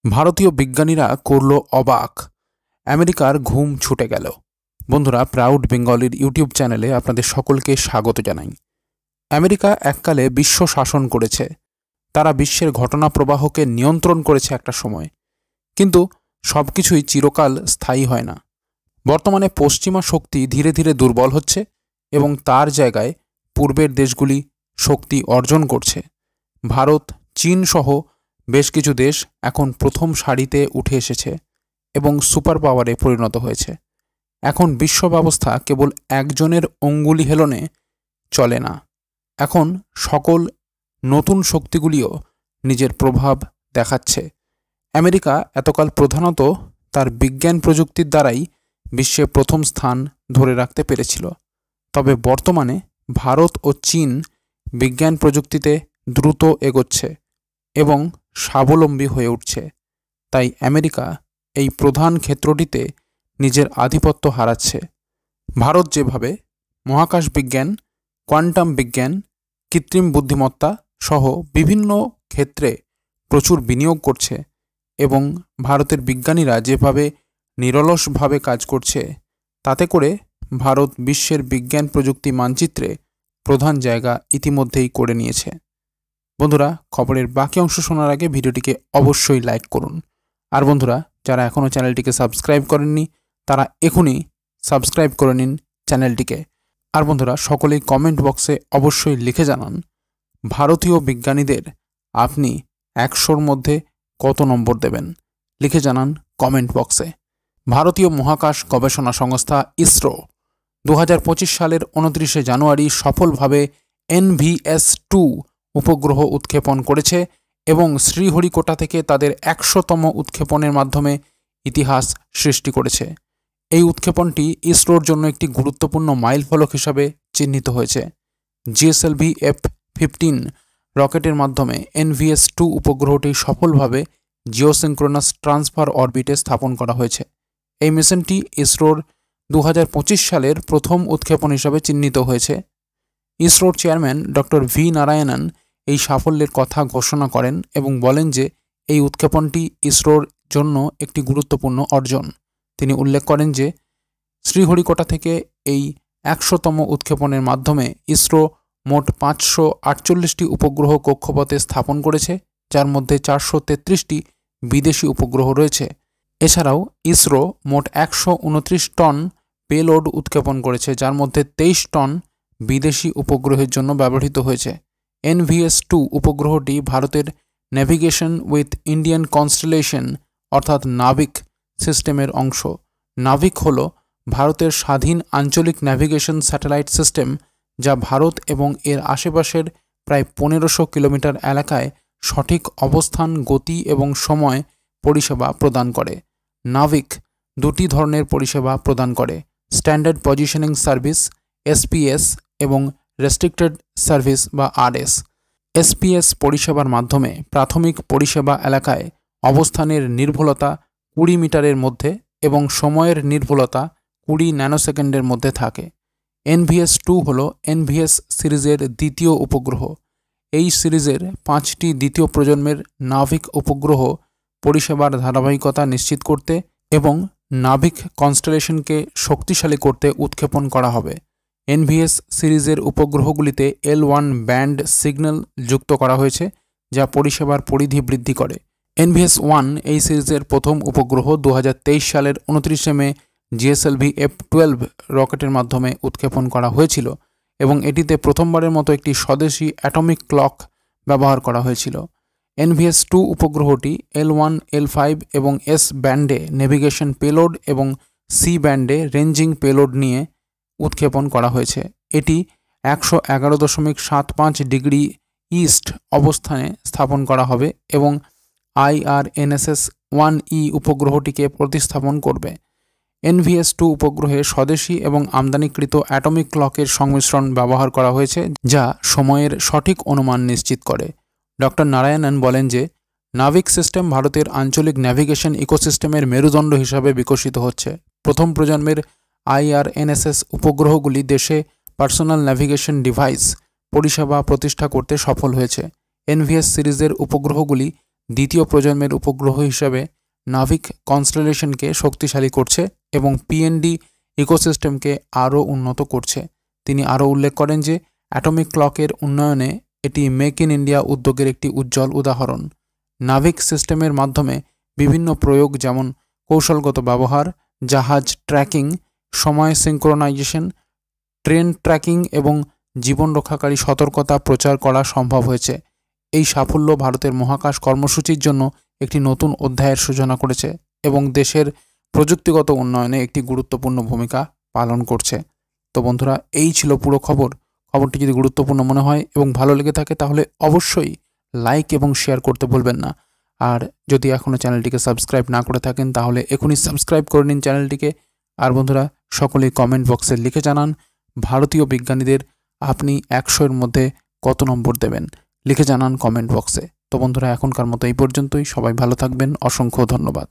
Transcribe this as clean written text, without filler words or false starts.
ভারতীয় বিজ্ঞানীরা করল অবাক, আমেরিকার ঘুম ছুটে গেল। বন্ধুরা, প্রাউড বেঙ্গলির ইউটিউব চ্যানেলে আপনাদের সকলকে স্বাগত জানাই। আমেরিকা এককালে বিশ্ব শাসন করেছে, তারা বিশ্বের ঘটনা প্রবাহকে নিয়ন্ত্রণ করেছে একটা সময়, কিন্তু সবকিছুই চিরকাল স্থায়ী হয় না। বর্তমানে পশ্চিমা শক্তি ধীরে ধীরে দুর্বল হচ্ছে এবং তার জায়গায় পূর্বের দেশগুলি শক্তি অর্জন করছে। ভারত, চীন সহ বেশ কিছু দেশ এখন প্রথম সারিতে উঠে এসেছে এবং সুপার পাওয়ারে পরিণত হয়েছে। এখন বিশ্ব ব্যবস্থা কেবল একজনের অঙ্গুলি হেলনে চলে না, এখন সকল নতুন শক্তিগুলিও নিজের প্রভাব দেখাচ্ছে। আমেরিকা এতকাল প্রধানত তার বিজ্ঞান প্রযুক্তির দ্বারাই বিশ্বে প্রথম স্থান ধরে রাখতে পেরেছিল, তবে বর্তমানে ভারত ও চীন বিজ্ঞান প্রযুক্তিতে দ্রুত এগোচ্ছে এবং স্বাবলম্বী হয়ে উঠছে। তাই আমেরিকা এই প্রধান ক্ষেত্রটিতে নিজের আধিপত্য হারাচ্ছে। ভারত যেভাবে মহাকাশ বিজ্ঞান, কোয়ান্টাম বিজ্ঞান, কৃত্রিম বুদ্ধিমত্তা সহ বিভিন্ন ক্ষেত্রে প্রচুর বিনিয়োগ করছে এবং ভারতের বিজ্ঞানীরা যেভাবে নিরলসভাবে কাজ করছে, তাতে করে ভারত বিশ্বের বিজ্ঞান প্রযুক্তি মানচিত্রে প্রধান জায়গা ইতিমধ্যেই করে নিয়েছে। বন্ধুরা, খবরের বাকি অংশ শোনার আগে ভিডিওটিকে অবশ্যই লাইক করুন। আর বন্ধুরা, যারা এখনও চ্যানেলটিকে সাবস্ক্রাইব করেননি তারা এখনই সাবস্ক্রাইব করে নিন চ্যানেলটিকে। আর বন্ধুরা, সকলেই কমেন্ট বক্সে অবশ্যই লিখে জানান ভারতীয় বিজ্ঞানীদের আপনি 100-র মধ্যে কত নম্বর দেবেন, লিখে জানান কমেন্ট বক্সে। ভারতীয় মহাকাশ গবেষণা সংস্থা ইসরো 2025 সালের 29শে জানুয়ারি সফলভাবে NVS-2 উপগ্রহ উৎক্ষেপণ করেছে এবং শ্রীহরিকোটা থেকে তাদের 100তম উৎক্ষেপণের মাধ্যমে ইতিহাস সৃষ্টি করেছে। এই উৎক্ষেপণটি ইসরোর জন্য একটি গুরুত্বপূর্ণ মাইলফলক হিসাবে চিহ্নিত হয়েছে। GSLV F-15 রকেটের মাধ্যমে NVS-2 উপগ্রহটি সফলভাবে জিওসিনক্রোনাস ট্রান্সফার অরবিটে স্থাপন করা হয়েছে। এই মিশনটি ইসরোর 2025 সালের প্রথম উৎক্ষেপণ হিসাবে চিহ্নিত হয়েছে। ইসরোর চেয়ারম্যান ডক্টর ভি নারায়ণন এই সাফল্যের কথা ঘোষণা করেন এবং বলেন যে এই উৎক্ষেপণটি ইসরোর জন্য একটি গুরুত্বপূর্ণ অর্জন। তিনি উল্লেখ করেন যে শ্রীহরিকোটা থেকে এই 100তম উৎক্ষেপণের মাধ্যমে ইসরো মোট 548টি উপগ্রহ কক্ষপথে স্থাপন করেছে, যার মধ্যে 433টি বিদেশি উপগ্রহ রয়েছে। এছাড়াও ইসরো মোট 129 টন পেলোড উৎক্ষেপণ করেছে, যার মধ্যে 23 টন বিদেশি উপগ্রহের জন্য ব্যবহৃত হয়েছে। NVS-2 উপগ্রহটি ভারতের নেভিগেশন উইথ ইন্ডিয়ান কনস্টেলেশন অর্থাৎ নাভিক সিস্টেমের অংশ। নাভিক হল ভারতের স্বাধীন আঞ্চলিক ন্যাভিগেশন স্যাটেলাইট সিস্টেম, যা ভারত এবং এর আশেপাশের প্রায় 1500 কিলোমিটার এলাকায় সঠিক অবস্থান, গতি এবং সময় পরিষেবা প্রদান করে। নাভিক দুটি ধরনের পরিষেবা প্রদান করে: স্ট্যান্ডার্ড পজিশনিং সার্ভিস SPS এবং রেস্ট্রিক্টেড সার্ভিস বা RS। SPS পরিষেবার মাধ্যমে প্রাথমিক পরিষেবা এলাকায় অবস্থানের নির্ভুলতা 20 মিটারের মধ্যে এবং সময়ের নির্ভুলতা 20 ন্যানোসেকেন্ডের মধ্যে থাকে। NVS-2 হল NVS সিরিজের দ্বিতীয় উপগ্রহ। এই সিরিজের 5টি দ্বিতীয় প্রজন্মের নাভিক উপগ্রহ পরিষেবার ধারাবাহিকতা নিশ্চিত করতে এবং নাভিক কনস্টেলেশনকে শক্তিশালী করতে উৎক্ষেপণ করা হবে। NVS সিরিজের উপগ্রহগুলিতে L1 ব্যান্ড সিগন্যাল যুক্ত করা হয়েছে, যা পরিষেবার পরিধি বৃদ্ধি করে। NVS-1 এই সিরিজের প্রথম উপগ্রহ 2023 সালের 29শে মে GSLV F-12 রকেটের মাধ্যমে উৎক্ষেপণ করা হয়েছিল এবং এটিতে প্রথমবারের মতো একটি স্বদেশী অ্যাটমিক ক্লক ব্যবহার করা হয়েছিল। NVS-2 উপগ্রহটি L1, L5 এবং S ব্যান্ডে নেভিগেশন পেলোড এবং C ব্যান্ডে রেঞ্জিং পেলোড নিয়ে উৎক্ষেপণ করা হয়েছে। এটি 111.75 ডিগ্রি ইস্ট অবস্থানে স্থাপন করা হবে এবং IRNSS-1E উপগ্রহটিকে প্রতিস্থাপন করবে। NVS-2 উপগ্রহে স্বদেশী এবং আমদানিকৃত অ্যাটমিক ক্লকের সংমিশ্রণ ব্যবহার করা হয়েছে, যা সময়ের সঠিক অনুমান নিশ্চিত করে। ডক্টর নারায়ণন বলেন যে নাভিক সিস্টেম ভারতের আঞ্চলিক ন্যাভিগেশন ইকোসিস্টেমের মেরুদণ্ড হিসাবে বিকশিত হচ্ছে। প্রথম প্রজন্মের IRNSS উপগ্রহগুলি দেশে পার্সোনাল ন্যাভিগেশন ডিভাইস পরিষেবা প্রতিষ্ঠা করতে সফল হয়েছে। NVS সিরিজের উপগ্রহগুলি দ্বিতীয় প্রজন্মের উপগ্রহ হিসাবে নাভিক কনস্টেলেশনকে শক্তিশালী করছে এবং পিএনডি ইকোসিস্টেমকে আরও উন্নত করছে। তিনি আরও উল্লেখ করেন যে অ্যাটমিক ক্লকের উন্নয়নে এটি মেক ইন ইন্ডিয়া উদ্যোগের একটি উজ্জ্বল উদাহরণ। নাভিক সিস্টেমের মাধ্যমে বিভিন্ন প্রয়োগ যেমন কৌশলগত ব্যবহার, জাহাজ ট্র্যাকিং, সময় সিঙ্ক্রোনাইজেশন, ট্রেন ট্র্যাকিং এবং জীবন রক্ষাকারী সতর্কতা প্রচার করা সম্ভব হয়েছে। এই সাফল্য ভারতের মহাকাশ কর্মসূচির জন্য একটি নতুন অধ্যায়ের সূচনা করেছে এবং দেশের প্রযুক্তিগত উন্নয়নে একটি গুরুত্বপূর্ণ ভূমিকা পালন করছে। তো বন্ধুরা, এই ছিল পুরো খবর। খবরটি যদি গুরুত্বপূর্ণ মনে হয় এবং ভালো লেগে থাকে তাহলে অবশ্যই লাইক এবং শেয়ার করতে ভুলবেন না। আর যদি এখনও চ্যানেলটিকে সাবস্ক্রাইব না করে থাকেন তাহলে এখনই সাবস্ক্রাইব করে নিন চ্যানেলটিকে। আর বন্ধুরা, সকলেই কমেন্ট বক্সে লিখে জানান ভারতীয় বিজ্ঞানীদের আপনি 100-এর মধ্যে কত নম্বর দেবেন, লিখে জানান কমেন্ট বক্সে। তো বন্ধুরা, এখনকার মতো এই পর্যন্তই। সবাই ভালো থাকবেন। অসংখ্য ধন্যবাদ।